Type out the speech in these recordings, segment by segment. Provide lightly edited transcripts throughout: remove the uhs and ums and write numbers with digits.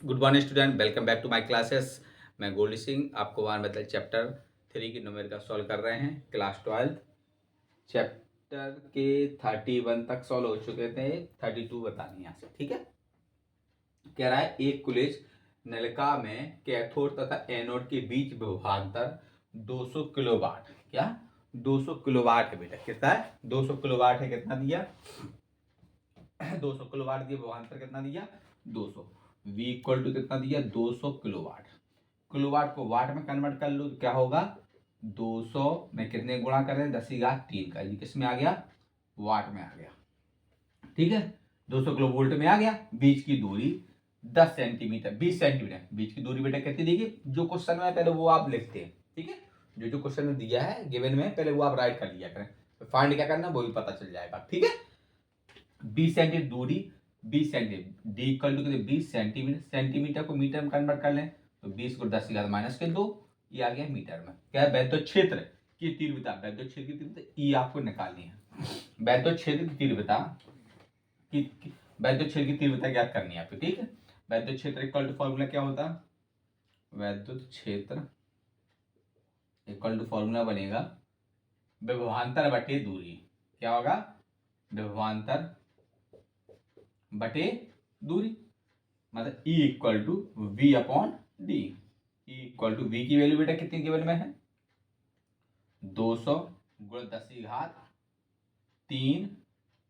Good morning student, welcome back to my classes. मैं गोल्डी सिंह आपको one मतलब चैप्टर 3 की न्यूमेरिकल सॉल्व कर रहे हैं। क्लास 12 चैप्टर के 31 तक सॉल्व हो चुके थे, 32 बतानी है यहाँ से। ठीक है, कह रहा है एक कुलिज नलिका में कैथोड तथा एनोड के बीच विभवांतर 200 किलोवाट। क्या 200 किलोवाट है बेटा? कितना है? 200 किलोवाट है। कितना दिया? 200 किलोवाट दिया। विभवांतर कितना दिया? 200। V इक्वल टू कितना दिया? 200 किलोवाट। किलोवाट को वाट में कन्वर्ट कर लो तो क्या होगा? 200 में कितने गुणा करें? 10⁻³ का। ये किस में आ गया? वाट में आ गया। ठीक है, 200 किलो वोल्ट में आ गया। बीच की दूरी 10 सेंटीमीटर, 20 सेंटीमीटर। बीच की दूरी बेटा कितनी दी गई? जो क्वेश्चन में पहले वो आप लिखते हैं। ठीक है, जो क्वेश्चन में दिया है गिवन में पहले वो आप राइट कर लिया करें। तो फाइंड क्या करना वो भी पता चल जाएगा। ठीक है, 20 सेंटीमीटर दूरी, 20 centimetre D equal to 20 centimetre. Centimetre को मीटर में कन्वर्ट कर लें तो 20 को 10⁻², ये आ गया मीटर में। क्या है? वैद्युत क्षेत्र की तीव्रता, वैद्युत क्षेत्र की तीव्रता ई आपको निकालनी है। वैद्युत क्षेत्र की तीव्रता वैद्युत क्षेत्र की तीव्रता ज्ञात करनी है आपको। ठीक है, वैद्युत क्षेत्र इक्वल टू फॉर्मूला क्या होता है? वैद्युत क्षेत्र इक्वल टू फॉर्मूला बनेगा विभवांतर बटे दूरी। क्या होगा? विभवांतर बटे दूरी, मतलब E equal to V upon D. E equal to V की वैल्यू बेटा कितनी गिवन में है? 200 गुण 10⁻³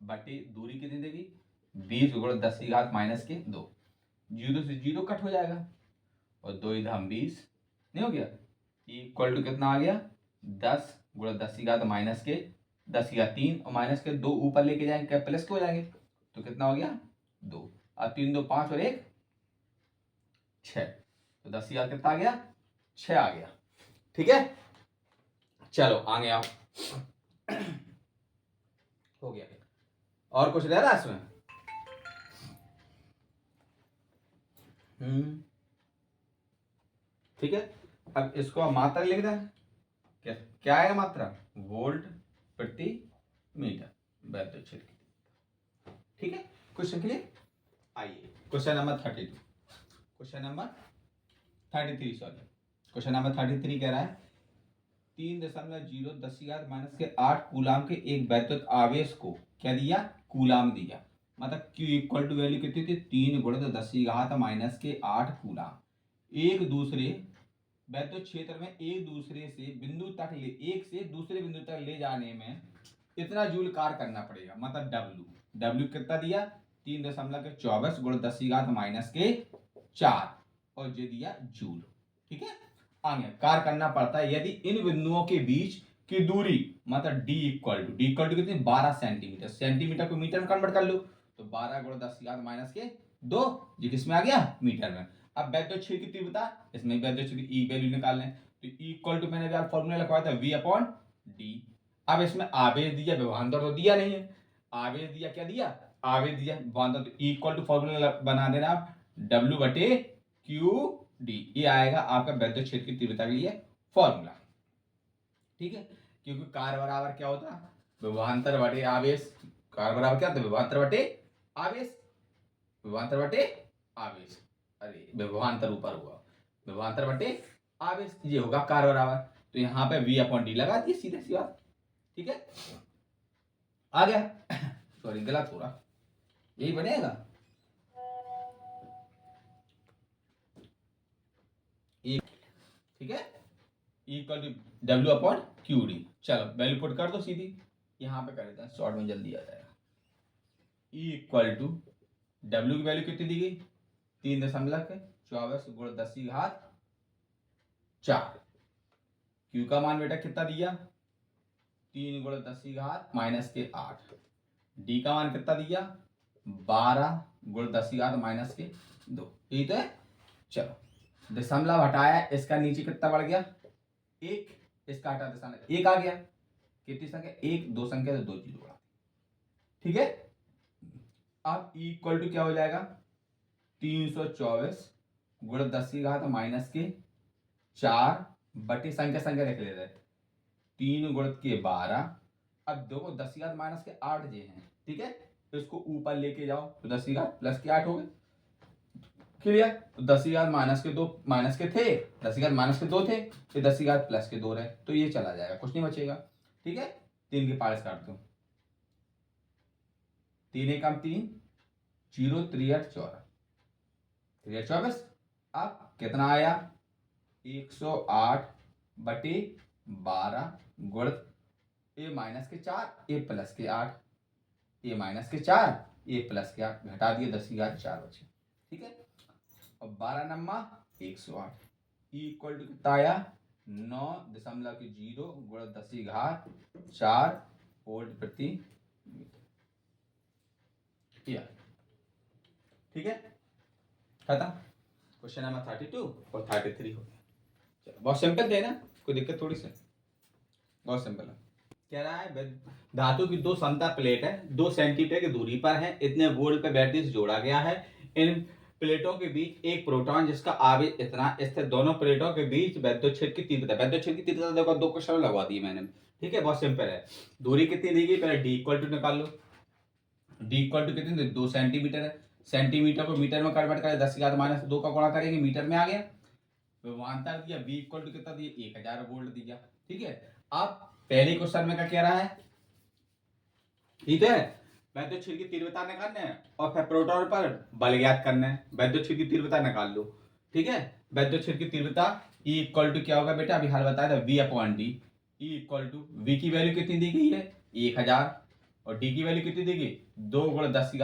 बटे दूरी कितनी देगी? 20 गुण 10⁻²। 0 से 0 कट हो जाएगा और 2 इधम 20 नहीं हो गया। E इक्वल टू कितना आ गया? 10 गुण 10⁻के 10⁻³ और -2 ऊपर लेके जाएंगे, क्या प्लस के हो जाएंगे तो कितना हो गया? 2 और 3 2 5 और 1 6, तो 10,000 कितना आ गया? 6 आ गया। ठीक है, चलो आगे आओ। हो गया। और कुछ रह रहा है इसमें? ठीक है, अब इसको आप मात्रा लिख दें। क्या क्या है मात्रा? वोल्ट प्रति मीटर वैद्युत क्षेत्र की। ठीक है, क्वेश्चन के लिए आइए question number 32, question number 33 sorry, question number 33 कह रहा है 3.0 कूलाम के एक वैद्युत आवेश को क्या दिया? कूलाम दिया। मतलब Q इक्वल टू वैल्यू कितनी थी? 3 × 10⁻⁸ कूलाम। एक दूसरे वैद्युत क्षेत्र में एक दूसरे से बिंदु तक एक से दूसरे बिंदु तक ले जाने में इतना जूल कार्य करना पड़ेगा। मतलब W कितना दिया? 3.24 × 10⁻⁴ और ये दिया जूल। ठीक है, आगे कार्य करना पड़ता है यदि इन बिंदुओं के बीच की दूरी मतलब D इक्वल टू कितनी? 12 सेंटीमीटर। सेंटीमीटर को मीटर में कन्वर्ट कर लो तो 12 × 10⁻², ये किस में आ गया? मीटर में। अब वैद्युत क्षेत्र की तीव्रता, इसमें वैद्युत क्षेत्र की E वैल्यू निकाल लें तो E इक्वल टू मैंने अभी फॉर्मूला लिखवाया था V अपॉन डी। अब इसमें आवेश दिया, विभवांतर तो दिया नहीं है। आवेश दिया, क्या दिया? आवेश दिया, विभवांतर। तो E इक्वल टू फॉर्मूला बना देना आप W बटे क्यू डी। ये आएगा आपका वैद्युत क्षेत्र की तीव्रता के लिए फॉर्मूला। ठीक है, क्योंकि कार्य बराबर क्या होता? विभवांतर बटे आवेश। कार्य बराबर क्या होता? विभवांतर बटे आवेश। विभवांतर बटे आवेश, अरे विभवांतर ऊपर हुआ, विभवांतर बटे आवेश, ये होगा कार्य बराबर। तो यहाँ पे V अपॉन डी लगा दिए, सीधे सी बात। ठीक है, आ गया। सॉरी गलत हो रहा, यही बनेगा। ठीक है, equal to W upon Q D. चलो वैल्यू पुट कर दो सीधी, यहाँ पे कर देते हैं शॉर्ट में, जल्दी आ जाएगा। E इक्वल टू W की वैल्यू कितनी दी गई? 3.24 × 10⁻⁴। Q का मान बेटा कितना दिया? 3 × 10⁻⁸। D का मान कितना दिया? 12 × 10⁻²। यही तो है। चलो दशमलव हटाया, इसका नीचे कितना बढ़ गया? 1, इसका हटा दशमलव 1 आ गया। कितनी संख्या? 1 2 संख्या तो 2 जीरो बढ़ा। ठीक है, अब E इक्वल टू क्या हो जाएगा? 324 × 10⁻⁴ बटे संख्या लिख ले रहे 3 × 12। अब देखो 10⁻⁸ जे हैं। ठीक है, तो इसको ऊपर लेके जाओ तो 10 + 8 हो गए। क्लियर। तो 10 माइनस के 2 माइनस के थे, 10 माइनस के 2 थे, फिर 10 प्लस के 2 रहे, तो ये चला जाएगा, कुछ नहीं बचेगा। ठीक है, 3 के पार्ट्स काट दो, 3 एकम 3, 0 3 8 14, 3 8 24। अब कितना आया 108 बटे 12 गुण ए माइनस के 4 ए प्लस के 8, ए माइनस के 4 ए प्लस के 8, घटा दिए 10 4 बचे। ठीक है, और 12 नम्मा 108 इक्वल टू कितना आया 9.0 गुणा 10 4 वोल्ट प्रति मीटर। ठीक है, खत्म। क्वेश्चन नंबर 32 और 33 हो गया। चलो, बहुत सिंपल थे ना, कोई दिक्कत थोड़ी सी, बहुत सिंपल है। कह रहा है धातु की 2 समतल प्लेट है, 2 सेंटीमीटर की दूरी पर है, इतने वोल्ट पे बैटरी से जोड़ा गया है। इन प्लेटों के बीच एक प्रोटॉन जिसका आवेश इतना स्थिर, दोनों प्लेटों के बीच वैद्युत क्षेत्र की तीव्रता, वैद्युत क्षेत्र की तीव्रता देखो 2 क्वेश्चन लगवा दिए मैंने। ठीक है, बहुत सिंपल है। दूरी कितनी दी गई, पहले डी इक्वल टू निकाल लो। डी इक्वल टू कितनी, 2 सेंटीमीटर है, सेंटीमीटर को मीटर में कन्वर्ट करें, 10⁻² का गुणा करेंगे, मीटर में आ गया। विभवांतर दिया बी इक्वल टू कितना दिया 1000 वोल्ट दिया। ठीक है, अब पहले क्वेश्चन में क्या कह रहा है, ठीक है, वैद्युत क्षेत्र की तीव्रता निकालना है और फिर प्रोटॉन पर बल ज्ञात करना है। वैद्युत क्षेत्र की तीव्रता निकाल लो। ठीक है, वैद्युत क्षेत्र की तीव्रता E इक्वल टू क्या होगा बेटा, अभी हाल बताया था V/D। E equal to V की वैल्यू कितनी दी गई है 1000 और D की वैल्यू कितनी दी गई 2 गुणा 10⁻²।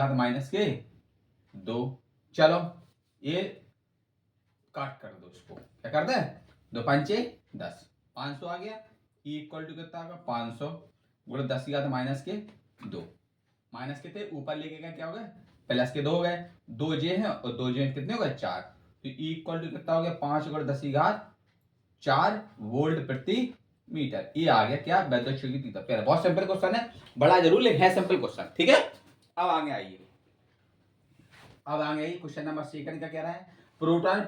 चलो ये काट कर दो, इसको क्या करते हैं 2 5 10, 500 आ गया। E इक्वल टू कितना होगा 500 गुणा 10⁻²। माइनस के थे ऊपर लेके गए, क्या हो गए प्लस के 2 हो गए, 2 जे हैं और 2 जे कितने हो गए 4। तो E इक्वल टू कितना हो गया 5 गुणा 10⁻4 वोल्ट प्रति मीटर। ये आ गया क्या वैद्युत क्षेत्र की तीव्रता। बहुत सिंपल क्वेश्चन है, बड़ा जरूर लेकिन है सिंपल क्वेश्चन। ठीक है, अब आगे आइए, क्वेश्चन नंबर 2 क्या कह रहा है, प्रोटॉन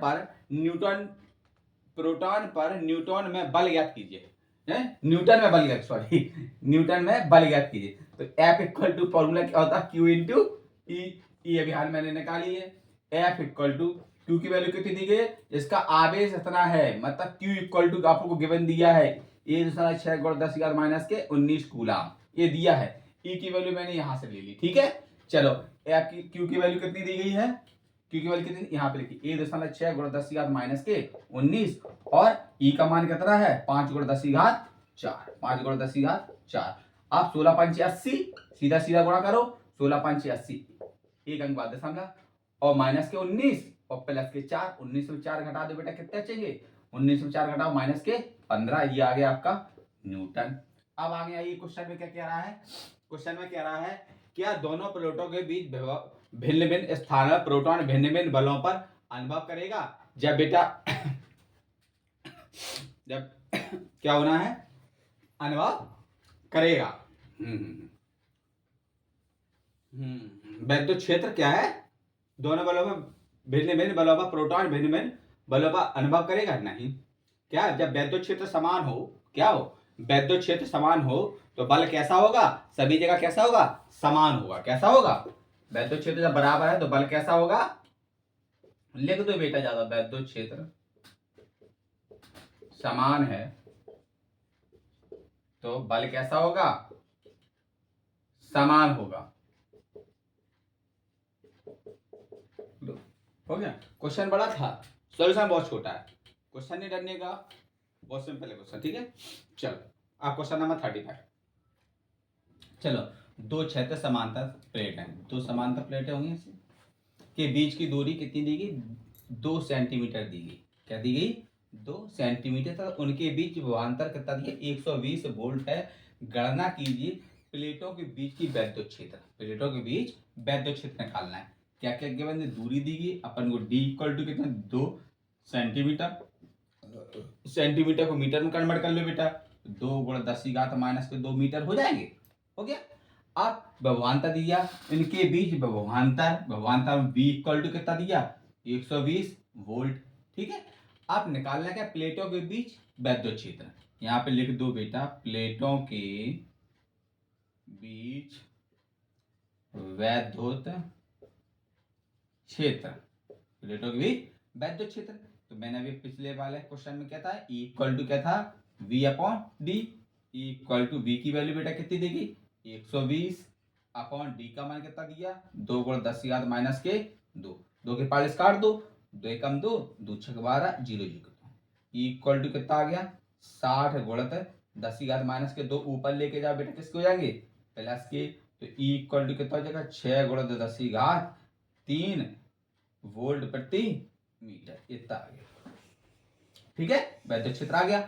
पर न्यूटन में बल ज्ञात कीजिए। न्यूटन में बल ज्ञात कीजिए। तो F इक्वल टू फॉर्मूला क्या होता है Q इंटू ई, अभी हाल मैंने निकाली है। F इक्वल टू Q की वैल्यू कितनी दी गई है, इसका आवेश इतना है, मतलब Q इक्वल टू आपको गिवन दिया है 1.6 गुणा 10⁻19 कूलम, ये दिया है। E की वैल्यू मैंने यहां से ले ली। ठीक है, चलो F की Q की वैल्यू कितनी दी गई है, Q की वैल्यू कितनी यहाँ पे लिखी 1.6 गुणा 10⁻19 और E का मान कितना है 5 गुणा 10⁻4, 5 गुणा 10⁻4। आप 16 5 80, सीधा सीधा गुणा करो, 16 5 80, एक अंक बाद दशमलव और माइनस के 19 और प्लस के 4, 19 में 4 घटा दो बेटा कितने बचेंगे, 19 में 4 घटाओ माइनस के 15, ये आ गया आपका न्यूटन। अब आगे आइए, क्वेश्चन में क्या कह रहा है, क्वेश्चन में कह रहा है क्या दोनों प्लेटों के बीच भिन्न भिन्न स्थान पर प्रोटॉन भिन्न भिन्न बलों पर अनुभव करेगा जब बेटा जब क्या होना है अनुभव करेगा। वैद्युत क्षेत्र क्या है, दोनों बलों पर भिन्न भिन्न बलों पर प्रोटॉन भिन्न भिन्न बलों पर अनुभव करेगा नहीं। क्या जब वैद्युत क्षेत्र समान हो, क्या हो वैद्युत क्षेत्र समान हो तो बल कैसा होगा, सभी जगह कैसा होगा समान होगा। कैसा होगा, वैद्युत क्षेत्र जब बराबर है तो बल कैसा होगा, लिख दो बेटा ज्यादा, वैद्युत क्षेत्र समान है तो बल कैसा होगा समान होगा। हो गया, क्वेश्चन बड़ा था, सॉल्यूशन बहुत छोटा है, क्वेश्चन नहीं डरने का, बहुत सिंपल है क्वेश्चन। ठीक है, चलो आप क्वेश्चन नंबर 35। चलो दो क्षैतिज समांतर प्लेट हैं, दो समांतर प्लेटें होंगी के बीच की दूरी कितनी दी गई 2 सेंटीमीटर दी गई। क्या दी गई 2 सेंटीमीटर तक, उनके बीच विभवांतर कितना दिया 120 वोल्ट है। गणना कीजिए प्लेटों के बीच की वैद्युत क्षेत्र, प्लेटों के बीच वैद्युत क्षेत्र निकालना है। क्या क्या गिवन है, दूरी दी गई अपन को डी इक्वल टू कितना 2 सेंटीमीटर, सेंटीमीटर को मीटर में कन्वर्ट कर लो बेटा, 2 गुणा 10⁻² मीटर हो जाएंगे। हो गया, अब विभवांतर दिया इनके बीच विभवांतर V इक्वल टू कितना दिया 120 वोल्ट। ठीक है, आप निकालना क्या प्लेटों के बीच वैद्युत क्षेत्र, यहाँ पे लिख दो बेटा प्लेटों के बीच वैद्युत क्षेत्र। प्लेटों के बीच वैद्युत क्षेत्र। तो मैंने अभी पिछले वाले क्वेश्चन में क्या था, E इक्वल टू क्या था, V upon D. E equal to V की वैल्यू बेटा कितनी देगी, 120 अपॉन डी का मान कितना दिया, 2 गुण 10 की घात माइनस के 2, 2 के पार्ट्स काट दो, 2 एकम 2, 2 छक 12, 0 0। E इक्वल टू कितना आ गया, 60 गुणित 10 की घात माइनस के 2 ऊपर लेके जाओ बेटा किसके हो जाएंगे, प्लस के। तो E इक्वल टू कितना हो जाएगा, 6 गुणित 10 की घात 3 वोल्ट प्रति मीटर, इतना आ गया। ठीक है, वैद्युत क्षेत्र आ गया।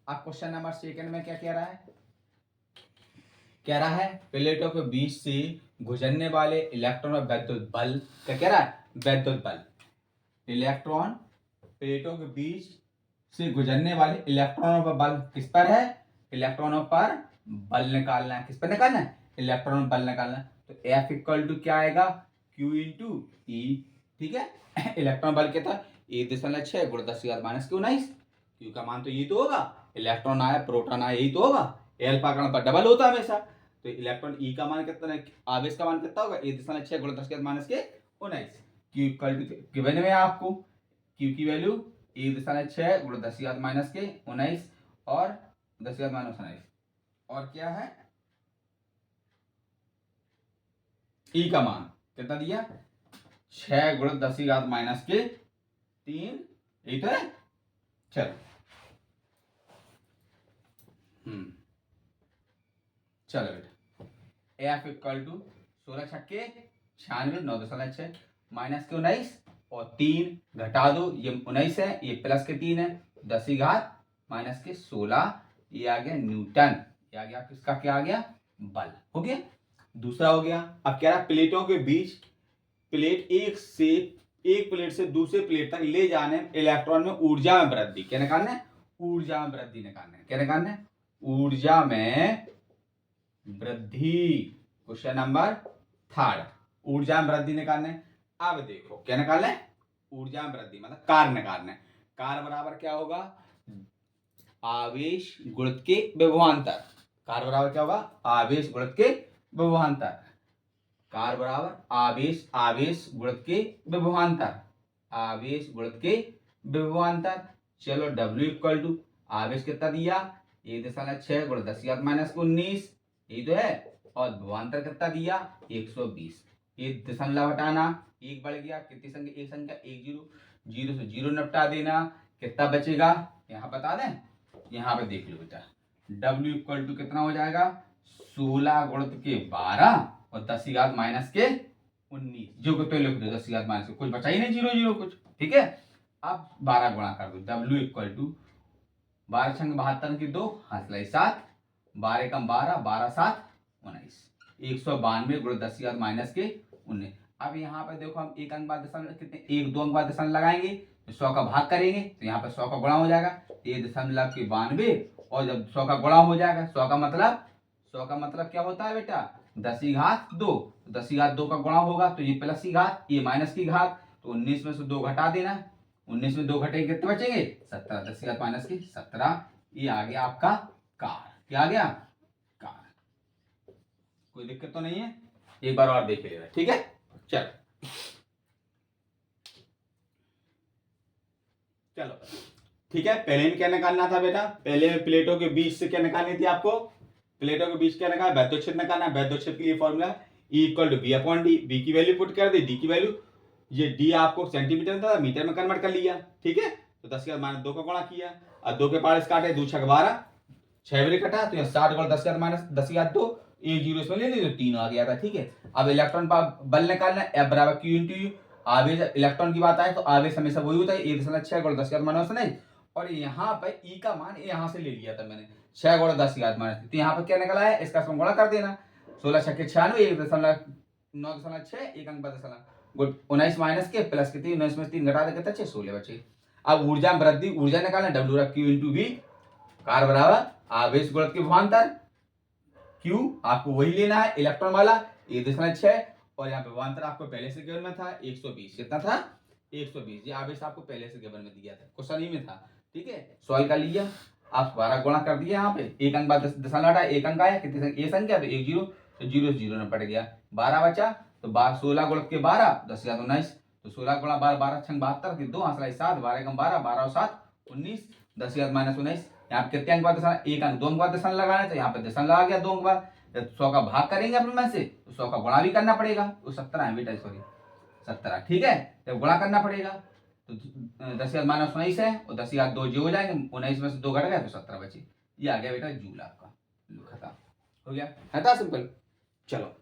अब क्वेश्चन नंबर सेकंड में क्या कह रहा है, कह रहा है प्लेटों के बीच से गुजरने वाले इलेक्ट्रॉन और वैद्युत बल, क्या कह रहा है, वैद्युत बल। इलेक्ट्रॉन प्लेटों के बीच से गुजरने वाले इलेक्ट्रॉनों पर बल किस पर है, इलेक्ट्रॉनों पर बल निकालना है, किस पर निकालना है, इलेक्ट्रॉन पर बल निकालना है। तो F इक्वल टू क्या आएगा, Q इंटू E। ठीक है, इलेक्ट्रॉन बल क्या था, 1.6 गुणा 10 की घात माइनस 19। Q का मान तो यही तो होगा, इलेक्ट्रॉन आया प्रोटॉन आया यही तो होगा, एल्फा कण पर डबल होता है हमेशा। तो इलेक्ट्रॉन E का मान कितना है, आवेश का मान कितना होगा, 1.6 गुणा 10 की घात माइनस के 19। Q इक्वल टू गिवन में आपको Q की वैल्यू 1.6 गुणा 10 की घात माइनस के 19 और 10 की घात माइनस 19, और क्या है E का मान कितना दिया, 6 गुणा 10 की घात माइनस के 3, यही तो है। चलो चलो बेटा F इक्वल टू 16 छक्के 96 9.6 माइनस के 19 और 3 घटा दो, ये 19 है, ये प्लस के 3 है, 10 की घात माइनस के 16, ये आ गया न्यूटन, ये आ गया किसका, क्या आ गया, बल। हो गया, दूसरा हो गया। अब कह रहा प्लेटों के बीच प्लेट एक प्लेट से दूसरे प्लेट तक ले जाने इलेक्ट्रॉन में ऊर्जा में वृद्धि, क्या निकालना है, ऊर्जा में वृद्धि निकालना है, क्या निकालना है, ऊर्जा में वृद्धि। क्वेश्चन नंबर थर्ड, ऊर्जा में वृद्धि निकालना है। अब देखो क्या निकालना है, ऊर्जा में वृद्धि मतलब कार्य निकालना है। कार्य बराबर क्या होगा, आवेश गुणित के विभवांतर। कार्य बराबर क्या होगा, आवेश गुणित के विभवांतर। कार्य बराबर आवेश गुणित के विभवांतर, आवेश गुणित के विभवांतर। चलो W इक्वल टू आवेश कितना दिया, 1.6 गुणा 10 की घात माइनस 19, यही तो है, और विभवांतर कितना दिया 120। एक दशमलव हटाना, एक बढ़ गया, कितनी संख्या, एक संख्या, एक जीरो, जीरो से जीरो निपटा देना, कितना बचेगा, यहाँ बता दें, यहाँ पे देख लो बेटा। W इक्वल टू कितना हो जाएगा, 16 गुणित के 12 और 10 की घात माइनस के 19, जो को तो लिख दो 10 की घात माइनस के, कुछ बचा ही नहीं, जीरो जीरो कुछ। ठीक है, अब 12 गुणा कर दो, W इक्वल टू 12 छंग 72 की 2 हाथ 7, 12 कम 12, 12 7 19, 192 गुणा 10 की घात माइनस के 19। अब यहाँ पे देखो हम एक अंक बाद दशमलव कितने, एक दो अंक बाद दशमलव लगाएंगे तो 100 का भाग करेंगे तो यहाँ पे 100 का गुणा हो जाएगा, 1.92, और जब 100 का गुणा हो जाएगा 100 का मतलब क्या होता है बेटा, 10 की घात 2, 10 की घात 2 का गुणा होगा तो ये प्लस की घात, ये माइनस की घात, तो 19 में से 2 घटा देना, 19 में 2 घटेंगे कितने बचेंगे, 17, 10 की घात माइनस की 17, ये आ गया आपका कार। क्या आ गया, कार। कोई दिक्कत तो नहीं है, एक बार और देख लेगा। ठीक है, चलो चलो ठीक है। पहले में क्या निकालना था बेटा, पहले में प्लेटों के बीच से क्या निकालनी थी आपको, प्लेटों के बीच क्या निकालना, वैद्युत क्षेत्र निकालना है। वैद्युत क्षेत्र के लिए formula E equal to V upon D, V की वैल्यू पुट कर दी, D की वैल्यू, ये D आपको सेंटीमीटर में था, मीटर में कन्वर्ट कर लिया। ठीक है, तो 10 के माइनस 2 का गुणा किया, और 2 के पार्ट्स काटे, 2 छक 12, 6 बजे कटा, तो यहाँ 60 गुणा 10 के माइनस 10 की 2, एक जीरो इसमें ले ली तो 3 आ गया था। ठीक है, अब इलेक्ट्रॉन पर बल निकालना है, F बराबर Q इंटू यू। आवेश इलेक्ट्रॉन की बात आए तो आवेश हमेशा वही होता है, 1.6 गुणा 10 के माइनस नहीं, और यहाँ पे E का मान यहाँ से ले लिया था मैंने, 6 गुणा 10 की घात माइनस, तो यहाँ पे क्या निकला है, इसका गुणा कर देना, 16 छक्के 96, 1.9.6, एक अंक 19 माइनस के प्लस के 3, 19 में 3 घटा दे कितना 6, 16 बचे। अब ऊर्जा में वृद्धि, ऊर्जा निकालना, W Q into V, car बराबर आवेश गुणित के विभवांतर, Q आपको वही लेना है इलेक्ट्रॉन वाला 1.6, और यहाँ पे विभवांतर आपको पहले से गिवन में था 120, कितना था 120, ये आवेश आपको पहले से गिवन में दिया था, क्वेश्चन ही में था। ठीक है, सॉल्व कर लिया, आप 12 गुणा कर दिया, यहाँ पे एक अंक बाद दशमलव हटा, एक अंक आया, कितनी ये संख्या, तो एक जीरो, तो जीरो से जीरो में पड़ गया, 12 बचा, तो 16 गुणित के 12, 10 का 19, तो 16 गुणा 12, 12 छंग 72 की 2 आंसर 7, 12 कम 12, 12 और 7 19, 10 की घात -19। यहाँ पे कितने अंक बाद दशमलव, एक अंक 2 अंक बाद दशमलव लगाना है, तो यहाँ पे दशमलव लगा गया 2 अंक बाद। जब 100 का भाग करेंगे अपने में से तो 100 का गुणा भी करना पड़ेगा, तो 17 है बेटा, सॉरी 17, ठीक है। जब गुणा करना पड़ेगा तो 10 की घात -19 है, और 10 की घात 2 जो हो जाएंगे, 19 में से 2 घट गए तो 17 बचे। ये आ गया बेटा जूल आपका, खत्म हो गया, है था सिंपल। चलो